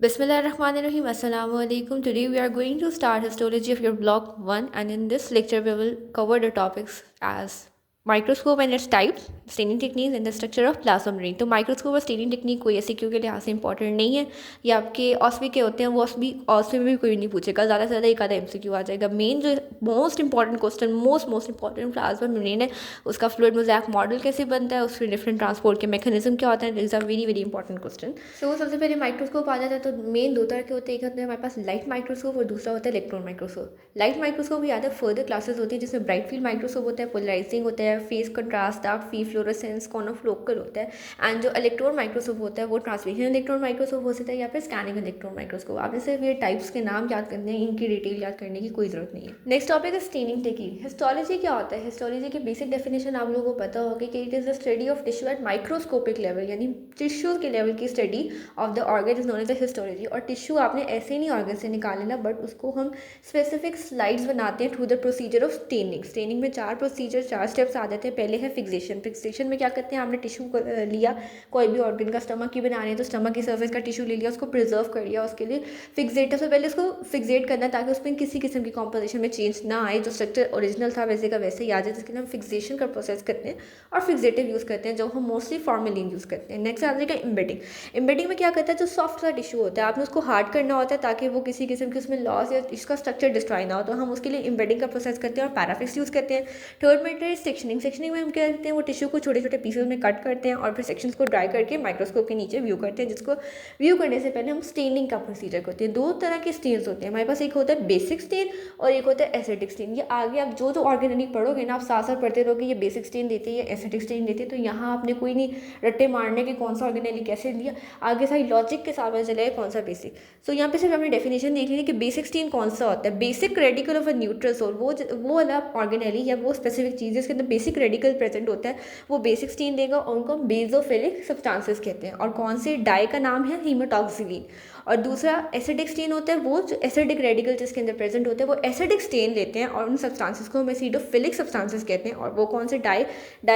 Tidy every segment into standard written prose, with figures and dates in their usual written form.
Bismillahirrahmanirrahim. Assalamu alaikum. Today we are going to start histology of your block 1, and in this lecture we will cover the topics as microscope and its types, staining techniques and the structure of plasma membrane. तो microscope और staining technique कोई ऐसी क्यों के लिहाज से important नहीं है। ये आपके ऑसवी के होते हैं, वो ऑसवी में भी कोई नहीं पूछेगा, ज़्यादा से ज़्यादा एक आधा एमसीक्यू आ जाएगा। मेन जो most important question most important plasma membrane है, उसका फ्लूइड मोज़ैक मॉडल कैसे बनता है, उसके डिफरेंट ट्रांसपोर्ट के मैकेनिज्म क्या होता है, is a very very important question. So सबसे पहले माइक्रोस्कोप आ जाता है तो मेन दो तरह के होते हैं, एक होता है हमारे पास लाइट माइक्रोस्कोप और दूसरा होता है इलेक्ट्रॉन माइक्रोस्कोप। लाइट माइक्रोस्कोप या फर्दर क्लासेस होती है जिसमें ब्राइट फील्ड माइक्रोस्कोप होता है, पोलराइजिंग होता है, phase contrast, dark field fluorescence, confocal होता है। एंड जो इलेक्ट्रॉन माइक्रोस्कोप होता है वो ट्रांसमिशन इलेक्ट्रॉन माइक्रोस्कोप हो सकता है या फिर स्कैनिंग इलेक्ट्रॉन माइक्रोस्कोप। आपने सिर्फ ये टाइप्स के नाम याद करने हैं, इनकी डिटेल याद करने की कोई जरूरत नहीं है। नेक्स्ट टॉपिक है स्टेनिंग टेक्निक। हिस्टोलॉजी क्या होता है? हिस्टोलॉजी की बेसिक डेफिनेशन आप लोगों को पता होगी कि it is the study of tissue at microscopic level, यानी टिश्यू के लेवल की study of the organ is known as the histology. और टिश्यू आपने ऐसे नहीं ऑर्गन से निकाल लेना, बट उसको हम स्पेसिफिक स्लाइड्स बनाते हैं through the procedure of staining. Staining में चार स्टेप्स आ जाते हैं। पहले है फिक्सेशन। फिक्सेशन में क्या करते हैं, आपने टिश्यू को लिया, कोई भी ऑर्गन का स्टमक की बना रहे हैं तो स्टमक की सर्फेस का टिश्यू ले लिया, उसको प्रिजर्व कर लिया। उसके लिए फिक्सेट, सबसे पहले उसको फिक्सेट करना है ताकि उसमें किसी किस्म की कॉम्पोजिशन में चेंज ना आए, जो स्ट्रक्चर ओरिजिनल था वैसे का वैसे ही आ जाए, जिसके लिए हम फिक्सेशन का प्रोसेस करते हैं और फिक्सेटिव यूज़ करते हैं, जो हम मोस्टली फॉर्मेलिन यूज़ करते हैं। नेक्स्ट आ जाएगा इम्बेडिंग। इम्बेडिंग में क्या करता है, जो सॉफ्ट सा टिश्यू होता है आपने उसको हार्ड करना होता है ताकि वो किसी किस्म की उसमें लॉस या इसका स्ट्रक्चर डिस्ट्रॉय ना हो, तो हम उसके लिए इम्बेडिंग का प्रोसेस करते हैं और पैराफिक्स यूज़ करते हैं। थर्ड मेथड है सेक्शनिंग। सेक्शनिंग में हम क्या करते हैं, वो टिश्यू को छोटे छोटे पीसेस में कट करते हैं और फिर सेक्शंस को ड्राई करके माइक्रोस्कोप के नीचे व्यू करते हैं, जिसको व्यू करने से पहले हम स्टेनिंग का प्रोसीजर करते हैं। दो तरह के स्टेन्स होते हैं हमारे पास, एक होता है बेसिक स्टेन और एक होता है एसिडिक स्टेन। ये आगे आप जो ऑर्गेनिक पढ़ोगे ना, आप साथ साथ पढ़ते रहोगे, ये बेसिक स्टेन देती है, एसिडिक स्टेन देती है। तो यहाँ आपने कोई नहीं रट्टे मारने के कौन सा ऑर्गेनिक कैसे दिया, आगे सारी लॉजिक के साथ में चलेगा कौन सा बेसिक। सो यहाँ पे सिर्फ हमने डेफिनेशन देख ली कि बेसिक स्टेन कौन सा होता है। Basic radical of a neutral salt, वो वाला ऑर्गेनेली या वो स्पेसिफिक चीज़ जिसके अंदर बेसिक रेडिकल प्रेजेंट होता है, वो बेसिक स्टेन देगा और उनको हम बेजोफिलिक सब्सटेंसेस कहते हैं। और कौन से डाई का नाम है हीमाटॉक्सिलिन। और दूसरा एसिडिक स्टेन होता है, वो जो एसिडिक रेडिकल जिसके अंदर प्रेजेंट होते हैं वो एसिडिक स्टेन लेते हैं और उन सब्सटेंसेस को हम एसिडोफिलिक सब्सटेंसेस कहते हैं। और वो कौन से डाई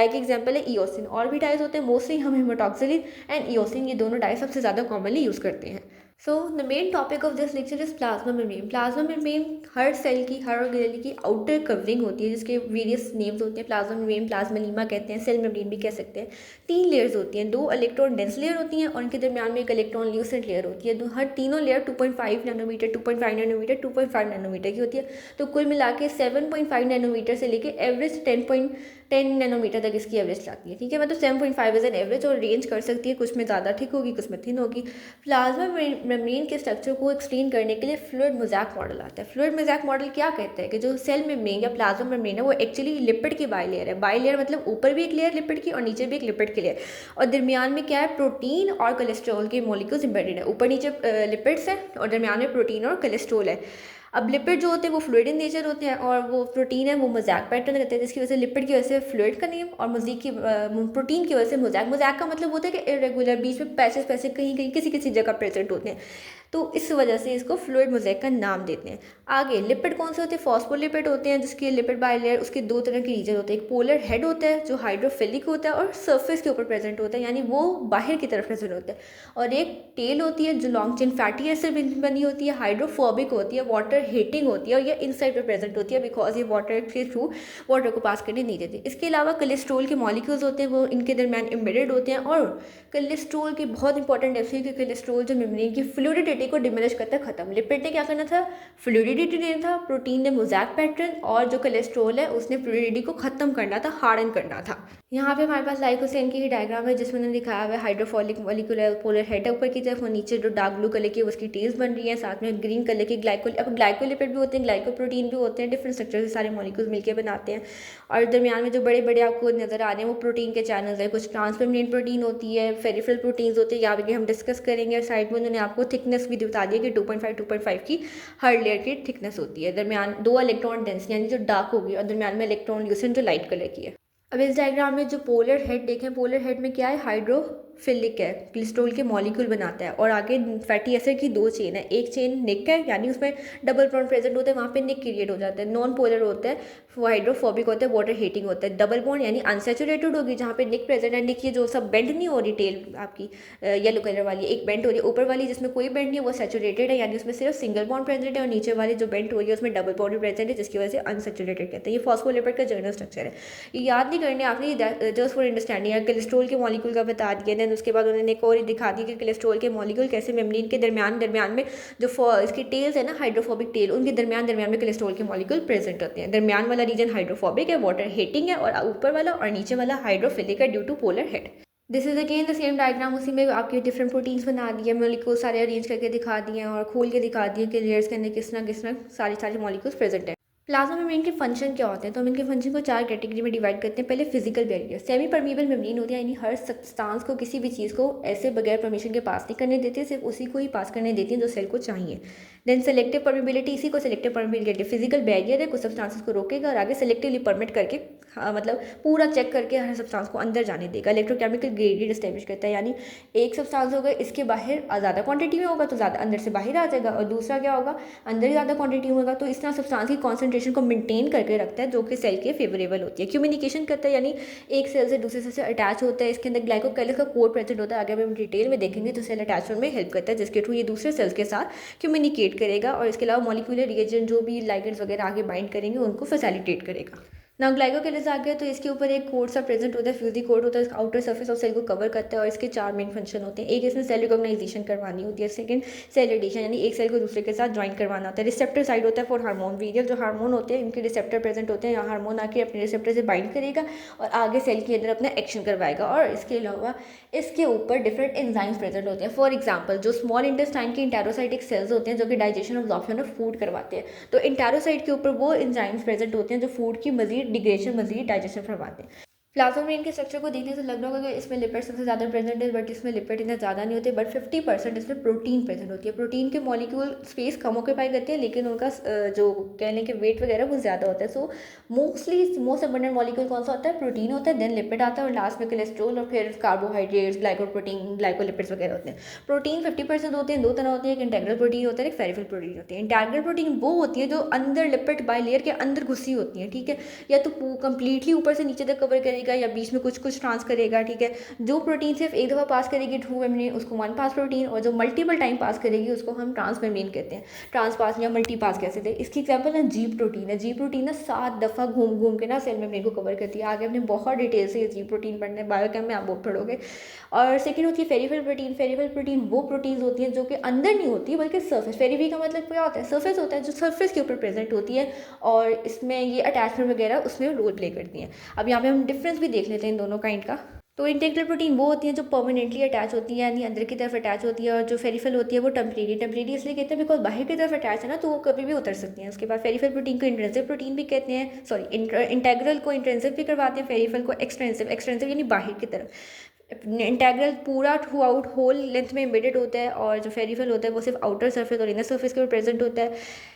की एग्जांपल है ईओसिन। और भी डाइज होते हैं, मोस्टली हम हीमाटॉक्सिलिन एंड ईओसिन, ये दोनों डाई सबसे ज़्यादा कॉमनली यूज़ करते हैं। So the main topic of this lecture is plasma membrane. Plasma membrane हर सेल की, हर ऑर्गेनेल की आउटर कवरिंग होती है, जिसके वेरियस नेम्स होते हैं। प्लाज्मा मेम्ब्रेन, प्लाज्मालीमा कहते हैं, सेल मेम्ब्रेन भी कह सकते हैं। तीन लेयर्स होती हैं, दो इलेक्ट्रॉन डेंस लेयर होती हैं और उनके दरमियान में एक इलेक्ट्रॉन ल्यूसेंट लेयर होती है। हर तीनों लेयर 2.5 नैनोमीटर, 2.5 नैनोमीटर, 2.5 नैनोमीटर की होती है। तो कुल मिला के 7.5 नैनोमीटर से लेके एवरेज 10 नैनोमीटर तक इसकी एवरेज जाती है। ठीक है, मतलब 7.5 इज एन एवरेज और रेंज कर सकती है, कुछ में ज़्यादा ठीक होगी, कुछ में थिन होगी। प्लाज्मा मेम्ब्रेन के स्ट्रक्चर को एक्सप्लेन करने के लिए फ्लूइड मोज़ैक मॉडल आता है। फ्लूइड मोज़ैक मॉडल क्या कहता है कि जो सेल मेम्ब्रेन या प्लाज्मा मेम्ब्रेन है वो एक्चुअली लिपिड की बाइलेयर है। बाइलेयर मतलब ऊपर भी एक लेयर लिपिड की और नीचे भी एक लिपिड की लेयर, और दरमियान में क्या है, प्रोटीन और कोलेस्ट्रॉल के मॉलिक्यूल्स एम्बेडेड है। ऊपर नीचे लिपिड्स है और दरमियान में प्रोटीन और कोलेस्ट्रॉल है। अब लिपिड जो होते हैं वो फ्लूइड इन नेचर होते हैं और वो प्रोटीन है वो मोज़ैक पैटर्न रहते हैं, जिसकी वजह से लिपिड की वजह से फ्लूइड का नेम और प्रोटीन की वजह से मोज़ैक। मोज़ैक का मतलब होता है कि इरेगुलर, बीच में पैचेस कहीं कहीं किसी किसी जगह प्रेजेंट होते हैं, तो इस वजह से इसको फ्लूइड मोज़ैक का नाम देते हैं। आगे लिपिड कौन से होते हैं, फॉस्फोलिपिड होते हैं, जिसके लिपिड बाइलेयर, उसके दो तरह के रीजन होते हैं। एक पोलर हेड होता है जो हाइड्रोफिलिक होता है और सरफेस के ऊपर प्रेजेंट होता है, यानी वो बाहर की तरफ प्रेजेंट होता है। और एक टेल होती है जो लॉन्ग चेन फैटी एसिड बनी होती है, हाइड्रोफोबिक होती है, वाटर हीटिंग होती है और ये इनसाइड पे प्रेजेंट होती है, बिकॉज ये वाटर के थ्रू वाटर को पास करने नहीं देती। इसके अलावा कोलेस्ट्रॉल के मॉलिक्यूल्स होते हैं, वो इनके दरमियान एम्बेडेड होते हैं। और कोलेस्ट्रॉल की बहुत इंपॉर्टेंट है कि कोलेस्ट्रॉल जो मेम्ब्रेन की फ्लूइडिटी को डिमिनिश करता है, खत्म। लिपिड ने क्या करना था, फ्लूइडिटी देना था, प्रोटीन ने मोज़ैक पैटर्न, और जो कोलेस्ट्रॉल है उसने फ्लूइडिटी को खत्म करना था, हार्डन करना था। यहाँ पे हमारे पास लाइकोसेन की डायग्राम है जिसमें दिखाया हुआ है हाइड्रोफोलिक मॉलिक्यूल है, पोलर हेड है ऊपर की तरफ, और नीचे जो डार्क ब्लू कलर की उसकी टेल्स बन रही है, साथ में ग्रीन कलर की ग्लाइकोलिपिड भी होते हैं, ग्लाइकोप्रोटीन भी होते हैं, डिफरेंट स्ट्रक्चर से सारे मॉलिक्यूल्स मिलकर बनाते हैं। और दरमियान में जो बड़े बड़े आपको नजर आ रहे हैं वो प्रोटीन के चैनल्स है। कुछ ट्रांसमेम्ब्रेन प्रोटीन होती है, फेरिफेरल प्रोटीन्स होती है, यहाँ पे हम डिस्कस करेंगे। साइड में उन्होंने आपको थिकनेस भी बता दी है कि 2.5 की हर लेयर की थिकनेस होती है। दरमियान दो इलेक्ट्रॉन डेंसिटी यानी जो डार्क होगी और दरमियान में इलेक्ट्रॉन ल्यूसेंट जो लाइट कलर की है। अब इस डायग्राम में जो पोलर हेड देखें, पोलर हेड में क्या है, हाइड्रोफिलिक है, कोलेस्ट्रॉल के मॉलिक्यूल बनाता है, और आगे फैटी एसिड की 2 चेन है, एक चेन निक है यानी उसमें डबल बॉन्ड प्रेजेंट होता है, वहाँ पे निक क्रिएट हो जाता है, नॉन पोलर होता है, वो हाइड्रोफोबिक होता है, वाटर हीटिंग होता है। डबल बॉन्ड यानी अनसेचुरेटेड होगी, जहाँ पे निक प्रेजेंट है, निक ये जो सब बेंड नहीं हो रही टेल आपकी येलो कलर वाली, एक बेंड हो रही है, ऊपर वाली जिसमें कोई बेंड नहीं है वो सेचुरेटेड है, यानी उसमें सिर्फ सिंगल बॉन्ड प्रेजेंट है, और नीचे वाली जो बेंड हो रही है उसमें डबल बॉन्ड प्रेजेंट है, जिसकी वजह से अनसेचुरेटेड कहते हैं। ये फॉस्फोलिपिड का जर्नल स्ट्रक्चर है, ये याद नहीं करने आपने, जस्ट फॉर अंडरस्टैंडिंग। कोलेस्ट्रॉल के मॉलिक्यूल का बता दिया, देन उसके बाद उन्होंने एक और दिखा दिया कि कोलेस्ट्रॉल के मॉलिक्यूल कैसे मेम्ब्रेन के दरमियान में जो इसकी टेल्स है ना, हाइड्रोफोबिक टेल, उनके दरमियान में कोलेस्ट्रॉल के मॉलिक्यूल प्रेजेंट होते हैं। दरमियान वाला रीजन हाइड्रोफोबिक है, वाटर हीटिंग है, और ऊपर वाला और नीचे वाला हाइड्रोफिलिक है due to polar head. This is again the same diagram, उसी में आपके डिफरेंट प्रोटीन्स बना दिए, मॉलिक्यूल सारे अरेंज करके दिखा दिए और खोल के दिखा दिए कि लेयर्स के अंदर किस तरह सारे मॉलिक्यूल्स प्रेजेंट है। प्लाज्मा मेम्ब्रेन के फंक्शन क्या होते हैं, तो हम इनके फंक्शन को 4 कैटेगरी में डिवाइड करते हैं। पहले physical barrier, semi permeable membrane होती है, यानी हर सब्सटेंस को, किसी भी चीज़ को ऐसे बगैर परमिशन के पास नहीं करने देती, सिर्फ उसी को ही पास करने देती है जो सेल को चाहिए। देन सेलेक्टिव परमिबिलिटी, इसी को सेलेक्टिव परमिबिलिटी, फिजिकल बैरियर है, कुछ सब्सटेंसेस को रोकेगा और आगे सेलेक्टिवली परमिट करके मतलब पूरा चेक करके हर सब्सटेंस को अंदर जाने देगा। इलेक्ट्रोकेमिकल ग्रेडियंट एस्टेब्लिश करता है, यानी एक सब्सटेंस होगा, इसके बाहर ज़्यादा क्वांटिटी में होगा तो ज़्यादा अंदर से बाहर आ जाएगा, और दूसरा क्या होगा, अंदर ज़्यादा क्वांटिटी में होगा, तो इस तरह सब्सटेंस की कॉन्सेंट्रेशन को मेंटेन करके रखता है, जो कि सेल के फेवरेबल होती है। कम्युनिकेशन करता है, यानी एक सेल से दूसरे सेल से अटैच होता है, इसके अंदर ग्लाइकोकाइलिस का कोड प्रेजेंट होता है, आगे हम डिटेल में देखेंगे, तो सेल अटैचमेंट में हेल्प करता है, जिसके थ्रू ये दूसरे सेल्स के साथ कम्युनिकेट करेगा, और इसके अलावा मॉलिक्यूलर रिएजेंट जो भी लाइगेंड्स वगैरह आगे बाइंड करेंगे उनको फैसिलिटेट करेगा। ना ग्लाइकोकाइलिस आ गया, तो इसके ऊपर एक कोड सा प्रेजेंट होता है, फ्यूजी कोड होता है, आउटर सर्फेस ऑफ सेल को कवर करता है, और इसके 4 मेन फंक्शन होते हैं। एक इसमें सेल रिकॉग्नाइजेशन करवानी होती है, सेकंड सेल एडिशन, यानी एक सेल को दूसरे के साथ ज्वाइन करवाना होता है। रिसेप्टर साइड होता है फॉर हार्मोन, वीरियल जो हार्मोन होते हैं इनके रिसेप्टर प्रेजेंट होते हैं, यहाँ हार्मोन आके अपने रिसेप्टर से बाइंड करेगा और आगे सेल के अंदर अपना एक्शन करवाएगा। और इसके अलावा इसके ऊपर डिफरेंट एंजाइम्स प्रेजेंट होते हैं। फॉर एग्जाम्पल, जो स्मॉल इंटेस्टाइन के इंटेरोसाइटिक सेल्स होते हैं जो कि डाइजेशन ऑब्जॉर्प्शन ऑफ फूड करवाते हैं, तो इंटेरोसाइट के ऊपर वो एंजाइम्स प्रेजेंट होते हैं जो फूड की मजीद डिग्रेडेशन, मजीद डाइजेशन करवाते हैं। प्लाज्मा मेम्ब्रेन के स्ट्रक्चर को देखने से लग रहा होगा कि इसमें लिपिड सबसे ज़्यादा प्रेजेंट है, बट इसमें लिपिड इतना ज़्यादा नहीं होते, बट 50% इसमें प्रोटीन प्रेजेंट होती है। प्रोटीन के मॉलिक्यूल स्पेस कम ऑक्यूपाई करते हैं, लेकिन उनका जो कह लें कि वेट वगैरह वो ज़्यादा होता है। सो मोस्ट अबंडेंट मॉलिक्यूल कौन सा होता है, प्रोटीन होता है, देन लिपिड आता है, और लास्ट में कोलेस्ट्रॉल, और फिर कार्बोहाइड्रेट्स, ग्लाइकोप्रोटीन, ग्लाइकोलिपिड्स वगैरह होते हैं। प्रोटीन 50% होते हैं, 2 तरह होते हैं, एक इंटेग्रल प्रोटीन होता है, एक पेरिफेरल प्रोटीन होती है। इंटेग्रल प्रोटीन वो होती है जो अंदर लिपिड बाइलेयर के अंदर घुसी होती है, ठीक है, या तो कंप्लीटली ऊपर से नीचे तक कवर करेगा या बीच में कुछ ट्रांस करेगा, ठीक है। जो प्रोटीन सिर्फ एक दफ़ा पास करेगी थ्रू मेम्ब्रेन उसको वन पास प्रोटीन, और जो मल्टीपल टाइम पास करेगी उसको हम ट्रांस मेम्ब्रेन कहते हैं, ट्रांस पास या मल्टी पास कह सकते हैं। इसकी एग्जांपल ना जी प्रोटीन है। जी प्रोटीन ना 7 दफ़ा घूम के ना सेल मेम्ब्रेन को कवर करती है। आगे हमने बहुत डिटेल से ये जी प्रोटीन पढ़ना है, बायोकेम में आप वो पढ़ोगे। और सेकेंड होती है पेरिफेरल प्रोटीन। पेरिफेरल प्रोटीन वो प्रोटीन्स होती हैं जो कि अंदर नहीं होती है बल्कि सर्फेस, पेरिफेरी का मतलब क्या होता है, सर्फेस होता है, जो सर्फेस के ऊपर प्रेजेंट होती है, और इसमें ये अटैचमेंट वगैरह उसमें रोल प्ले करती हैं। अब यहाँ पे हम डिफरेंस भी देख लेते हैं इन दोनों काइंड का। तो इंटेग्रल प्रोटीन वो होती है जो परमानेंटली अटैच होती है, यानी अंदर की तरफ अटैच होती है, और जो फेरिफेरल होती है वो टेम्परेरी इसलिए कहते हैं बिकॉज बाहर की तरफ अटैच है ना, तो वो कभी भी उतर सकती हैं। उसके बाद फेरिफेरल प्रोटीन को इंट्रिंसिक प्रोटीन भी कहते हैं, सॉरी इंटेग्रल को इंट्रिंसिक भी करवाते हैं, फेरिफेरल को एक्सट्रिंसिक यानी बाहर की तरफ। इंटेग्रल पूरा थ्रू आउट होल लेंथ में एम्बेडेड होता है, और जो फेरिफेरल होता है वो सिर्फ आउटर सर्फेस और इनर सर्फेस के ऊपर प्रेजेंट होता है।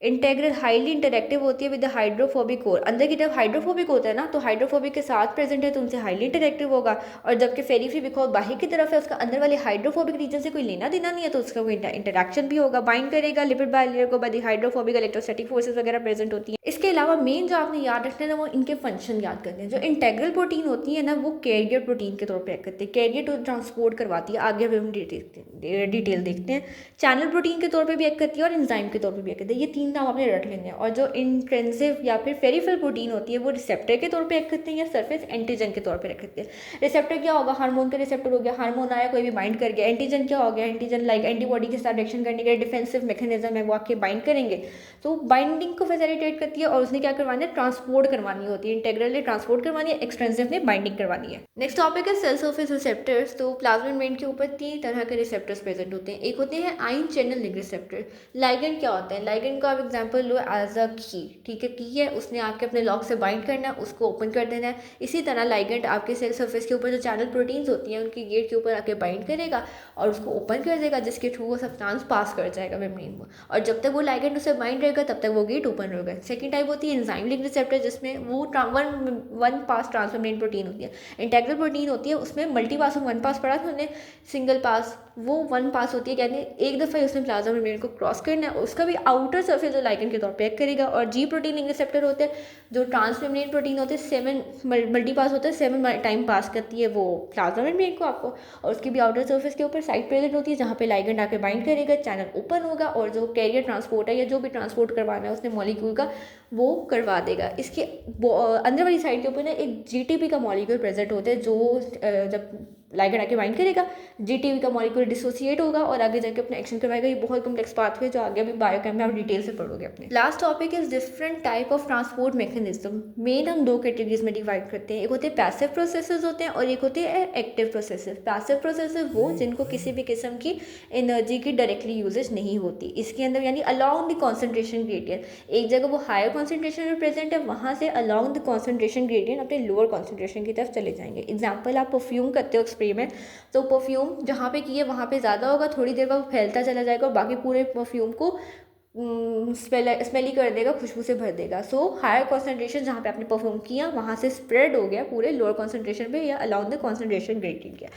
इंटेग्रल हाईली इंटरेक्टिव होती है विद द हाइड्रोफोबिक कोर। अंदर की तरफ हाइड्रोफोबिक होता है ना, तो हाइड्रोफोबिक के साथ प्रेजेंट है तो उनसे हाईली इंटरेक्टिव होगा, और जबकि फेरिफेरी बिकॉज बाहर की तरफ है उसका अंदर वाले हाइड्रोफोबिक रीजन से कोई लेना देना नहीं है, तो उसका कोई इंटरेक्शन भी होगा, बाइंड करेगा लिपिड बाइलेयर को, बाय हाइड्रोफोबिक इलेक्ट्रोस्टैटिक फोर्सेस वगैरह प्रेजेंट होती है। इसके अलावा मेन जो आपने याद रखना है ना वो इनके फंक्शन याद करते हैं। जो इंटेग्रल प्रोटीन होती है ना वो कैरियर प्रोटीन के तौर पर एक्ट करते हैं, कैरियर टू ट्रांसपोर्ट करवाती है, आगे हम डिटेल देखते हैं। चैनल प्रोटीन के तौर पर भी एक्ट करती है और एंजाइम के तौर पर भी एक्ट करती है। ये 3 नाम आपने रख लेंगे। और जो इंट्रिंसिक या फिर पेरिफेरल प्रोटीन होती है वो रिसेप्टर के तौर पे एक्ट करते हैं या सरफेस एंटीजन के तौर पे एक्ट करते हैं। रिसेप्टर क्या होगा, हार्मोन का रिसेप्टर हो गया, हार्मोन आया कोई भी बाइंड कर गया। एंटीजन क्या हो गया, एंटीजन लाइक एंटीबॉडी के साथ रिएक्शन करने के डिफेंसिव मैकेनिज्म है, वो आके बाइंड करेंगे, तो बाइंडिंग को फैसिलिटेट करती है, और उसने क्या करवाना है, ट्रांसपोर्ट करवानी होती है, इंटेग्रली ट्रांसपोर्ट करवानी है, एक्सटेंसिव में बाइंडिंग करवानी है। नेक्स्ट टॉपिक है सेल सरफेस रिसेप्टर्स। तो प्लाज्मा मेम्ब्रेन के ऊपर 3 तरह के रिसेप्टर्स प्रेजेंट होते हैं। एक होते हैं ion channel ligand receptor. Ligand क्या होता है, लाइगेंड का एग्जांपल लो एज अ की, ठीक है, की है, उसने आपके अपने लॉक से बाइंड करना है, उसको ओपन कर देना है। इसी तरह लाइगेंड आपके सेल सरफेस के ऊपर जो चैनल प्रोटीन्स होती हैं उनकी गेट के ऊपर आके बाइंड करेगा और उसको ओपन कर देगा, जिसके थ्रू वो सब्सटेंस पास कर जाएगा मेम्ब्रेन को, और जब तक वो लाइगेंड उससे बाइंड रहेगा तब तक वो गेट ओपन होगा। सेकंड टाइप होती है एंजाइम लिंक्ड रिसेप्टर, जिसमें वो वन पास ट्रांसमेम्ब्रेन प्रोटीन होती है। इंटेग्रल प्रोटीन होती है, उसमें मल्टी पास और वन पास पढ़ा था हमने, सिंगल पास, वो वन पास होती है, यानी एक दफ़ा उसने प्लाज्मा मेम्ब्रेन को क्रॉस करना है, उसका भी आउटर सरफेस जो लाइगेंड के तौर पे एक्ट करेगा। और जी प्रोटीन लिंक रिसेप्टर होते हैं, जो ट्रांसमेम्ब्रेन प्रोटीन होते हैं, 7 मल्टी पास होते हैं, 7 टाइम पास करती है वो प्लाज्मा मेम्ब्रेन को आपको, और उसकी भी आउटर सरफेस के ऊपर साइड प्रेजेंट होती है जहाँ पे लाइगेंड आके बाइंड करेगा, चैनल ओपन होगा और जो कैरियर ट्रांसपोर्ट है या जो भी ट्रांसपोर्ट करवाना है उसने मॉलिक्यूल का, वो करवा देगा। इसके अंदर वाली साइड के ऊपर ना एक जीटीपी का मॉलिक्यूल प्रेजेंट होता है, जो जब लाइगेंड आके बाइंड करेगा जीटीपी का मॉलिक्यूल डिसोसिएट होगा और आगे जाके अपना एक्शन करवाएगा। ये बहुत कॉम्प्लेक्स पाथवे है जो आगे अभी बायोकेम में आप डिटेल से पढ़ोगे अपने। Last topic is different type of transport mechanism. Main हम 2 कैटेगरीज में डिवाइड करते हैं, एक होते हैं पैसिव प्रोसेसेस होते हैं और एक होते हैं एक्टिव प्रोसेसेस। पैसिव प्रोसेसेस वो जिनको किसी भी किस्म की एनर्जी की डायरेक्टली यूजेज नहीं होती। इसके अंदर यानी अलॉन्ग द कॉन्सेंट्रेशन ग्रेडियंट, एक जगह वो हायर कॉन्सेंट्रेशन में प्रेजेंट है, वहाँ से अलॉन्ग द कॉन्सेंट्रेशन ग्रेडियंट अपने लोअर कॉन्सेंट्रेशन की तरफ चले जाएंगे। एग्जाम्पल, आप परफ्यूम करते हो स्प्रे में, तो परफ्यूम जहाँ पे किए वहाँ पे ज़्यादा होगा, थोड़ी देर बाद फैलता चला जाएगा और बाकी पूरे परफ्यूम को स्मेली कर देगा, खुशबू से भर देगा। सो हायर कॉन्सेंट्रेशन जहाँ पे आपने परफॉर्म किया वहाँ से स्प्रेड हो गया पूरे लोअर कॉन्सेंट्रेशन पे या अलाउंग द कॉन्सेंट्रेशन ग्रेडियंट किया।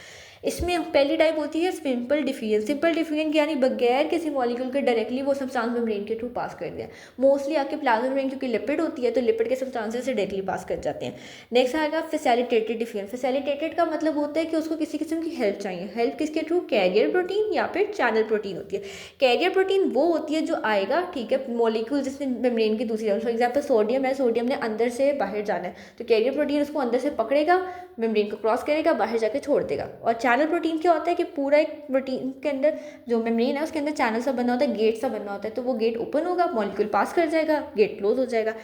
इसमें पहली टाइप होती है सिंपल डिफ्यूजन। सिंपल डिफ्यूजन यानी बगैर किसी मॉलिक्यूल के डायरेक्टली वो सब्सटेंस मेम्ब्रेन के थ्रू पास कर दिया। मोस्टली आपके प्लाज्मा मेम्ब्रेन क्योंकि लिपिड होती है तो लिपिड के सब्सटेंसेस से डायरेक्टली पास कर जाते हैं। नेक्स्ट आएगा फैसिलिटेटेड डिफ्यूजन। फैसिलिटेटेड का मतलब होता है कि उसको किसी किस्म की हेल्प चाहिए। हेल्प किसके थ्रू? कैरियर प्रोटीन या फिर चैनल प्रोटीन होती है। कैरियर प्रोटीन वो होती है जो आएगा, ठीक है, मॉलिक्यूल जिसने मेम्ब्रेन की दूसरी तरफ, फॉर एग्जाम्पल सोडियम है, सोडियम ने अंदर से बाहर जाना है तो कैरियर प्रोटीन उसको अंदर से पकड़ेगा, मेम्ब्रेन को क्रॉस करेगा, बाहर जाके छोड़ देगा। और चैनल प्रोटीन क्या होता है कि पूरा एक प्रोटीन के अंदर जो मेम्ब्रेन है उसके अंदर चैनल सा बना होता है, गेट सा बना होता है, तो वो गेट ओपन होगा, मॉलिक्यूल पास कर जाएगा, गेट क्लोज हो जाएगा।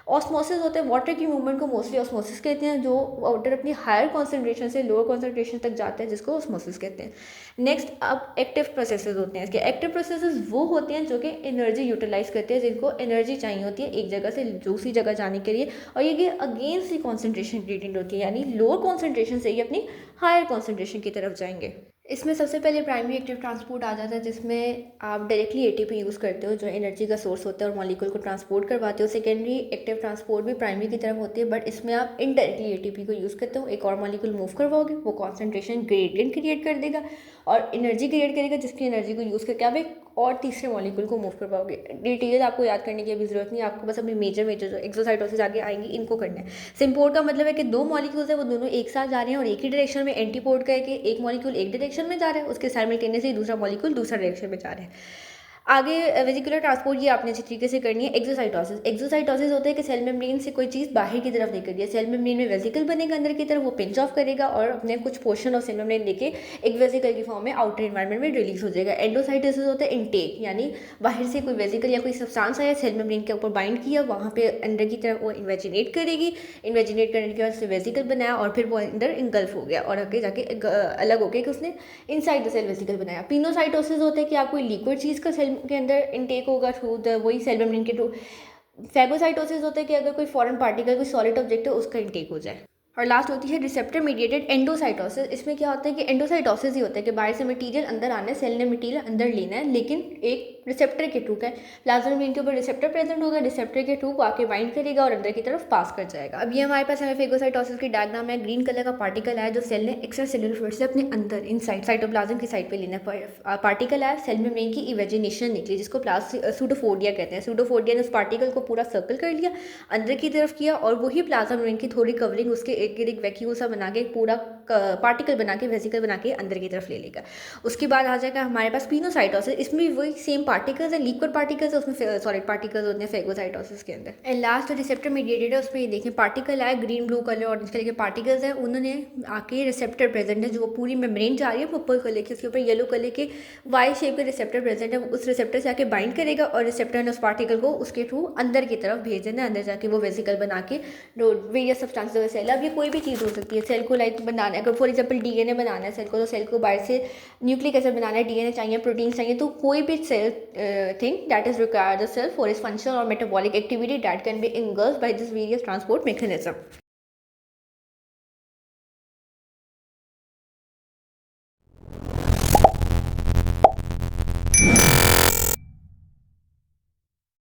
ऑस्मोसिस होते हैं, वाटर की मूवमेंट को मोस्टली ऑस्मोसिस कहते हैं, जो वाटर अपनी हायर कॉन्सेंट्रेशन से लोअर कॉन्सेंट्रेशन तक जाता है, जिसको ऑस्मोसिस कहते हैं। नेक्स्ट अब एक्टिव प्रोसेसेस होते हैं। इसके एक्टिव प्रोसेसेस वो होते हैं जो कि एनर्जी यूटिलाइज करते हैं, जिनको एनर्जी चाहिए होती है एक जगह से दूसरी जगह जाने के लिए, और ये अगेंस्ट दी कॉन्सेंट्रेशन ग्रेडियंट होती है, यानी लोअर कॉन्सेंट्रेशन से ही अपनी हायर कॉन्सेंट्रेशन की तरफ जाएंगे। इसमें सबसे पहले प्राइमरी एक्टिव ट्रांसपोर्ट आ जाता है, जिसमें आप डायरेक्टली एटीपी यूज़ करते हो जो एनर्जी का सोर्स होता है और मॉलिक्यूल को ट्रांसपोर्ट करवाते हो। सेकेंडरी एक्टिव ट्रांसपोर्ट भी प्राइमरी की तरफ होती है, बट इसमें आप इनडायरेक्टली एटीपी को यूज़ करते हो, एक और मॉलिक्यूल मूव करवाओगे, वो कॉन्सेंट्रेशन ग्रेडियंट क्रिएट कर देगा और एनर्जी क्रिएट करेगा, जिसकी एनर्जी को यूज़ करके आप एक और तीसरे मॉलिक्यूल को मूव करवाओगे। डिटेल आपको याद करने की अभी जरूरत नहीं, आपको बस अपनी मेजर जो एक्सोसाइटोसिस आगे आएंगी इनको करना है। सिम्पोर्ट का मतलब है कि 2 मॉलिक्यूल्स है वो दोनों एक साथ जा रहे हैं और एक ही डायरेक्शन में। एंटीपोर्ट का है कि एक मॉलिक्यूल एक डायरेक्शन में जा रहा है, उसके साइमल्टेनियसली दूसरा मॉलिक्यूल दूसरा डायरेक्शन में जा रहा है। आगे वेजिकुलर ट्रांसपोर्ट ये आपने अच्छी तरीके से करनी है। एक्सोसाइटोसिस, एक्सोसाइटोसिस होता है कि सेल मेम्ब्रेन से कोई चीज़ बाहर की तरफ निकल रही है, सेल मेम्ब्रेन में वेजिकल बनेगा अंदर की तरफ, वो पिंच ऑफ करेगा और अपने कुछ पोर्शन ऑफ सेल मेम्ब्रेन लेके एक वेजिकल की फॉर्म में आउटर एनवायरनमेंट में रिलीज हो जाएगा। एंडोसाइटोसिस होता है इनटेक, यानी बाहर से कोई वेजिकल या कोई सब्सटेंस आया, सेल मेम्ब्रेन के ऊपर बाइंड किया, वहाँ पे अंदर की तरफ वो इन्वेजिनेट करेगी, इन्वेजिनेट करने के बाद उससे वेजिकल बनाया और फिर वो अंदर इंगल्फ हो गया और आगे जाके अलग हो गया कि उसने इनसाइड द सेल वेजिकल बनाया। पिनोसाइटोसिस होता है कि आप कोई लिक्विड चीज़ का सेल के अंदर इनटेक होगा थ्रू द वही सेल मेम्ब्रेन के थ्रू। फैगोसाइटोसिस होता है कि अगर कोई फॉरेन पार्टिकल कोई सॉलिड ऑब्जेक्ट है उसका इनटेक हो जाए। और लास्ट होती है रिसेप्टर मीडिएटेड एंडोसाइटोसिस। इसमें क्या होता है कि एंडोसाइटोसिस ही होता है कि बाहर से मटेरियल अंदर आना है, सेल ने मटेरियल अंदर लेना है, लेकिन एक रिसेप्टर के थ्रू का प्लाज्मा मेम्ब्रेन के ऊपर रिसेप्टर प्रेजेंट होगा, रिसेप्टर के थ्रू आके बाइंड करेगा और अंदर की तरफ पास कर जाएगा। अब ये हमारे पास फेगोसाइटोसिस की डायग्राम है। ग्रीन कलर का पार्टिकल है जो सेल ने एक्स्ट्रा सेलुलर फ्लूइड से अपने अंदर इनसाइड साइटोप्लाज्म की साइड पे लेना पार्टिकल है। सेल मेम्ब्रेन की इवेजिनेशन निकली जिसको सूडोफोडिया कहते हैं। सूडोफोडिया ने उस पार्टिकल को पूरा सर्कल कर लिया, अंदर की तरफ किया और वही प्लाज्मा मेम्ब्रेन की थोड़ी कवरिंग उसके एक गिर्द एक वैक्यूल सा बना के पूरा पार्टिकल बना के वेसिकल बना के अंदर की तरफ ले लेगा। उसके बाद आ जाएगा हमारे पास पिनोसाइटोसिस। इसमें भी वही सेम पार्टिकल्स है, लिक्विड पार्टिकल्स है, उसमें सॉलिड पार्टिकल्स होते हैं फेगोसाइटोसिस के अंदर। एंड लास्ट रिसेप्टर मीडिएटेड है, उसमें ये देखें पार्टिकल है, green blue colour orange colour के पार्टिकल्स हैं, उन्होंने आके रिसेप्टर प्रेजेंट है जो पूरी मेम्ब्रेन जा रही है पर्पल कलर की, उसके ऊपर येलो कलर के वाई शेप के रिसेप्टर प्रेजेंट है, उस रिसेप्टर से आके बाइंड करेगा और रिसेप्टर ने उस पार्टिकल को उसके थ्रू अंदर की तरफ भेज देना, अंदर जाके वो वेसिकल बना के वेरियस सब्सटेंसेस सेल। अब ये कोई भी चीज़ हो सकती है, सेल को लाइक बनाना अगर फॉर एग्जाम्पल डीएनए बनाना है सेल को, तो सेल को बाहर से न्यूक्लिक एसिड बनाना है, डीएनए चाहिए, प्रोटीन चाहिए, तो कोई भी cell thing that is required the cell for is function और metabolic activity that can be engulfed by this various transport mechanism.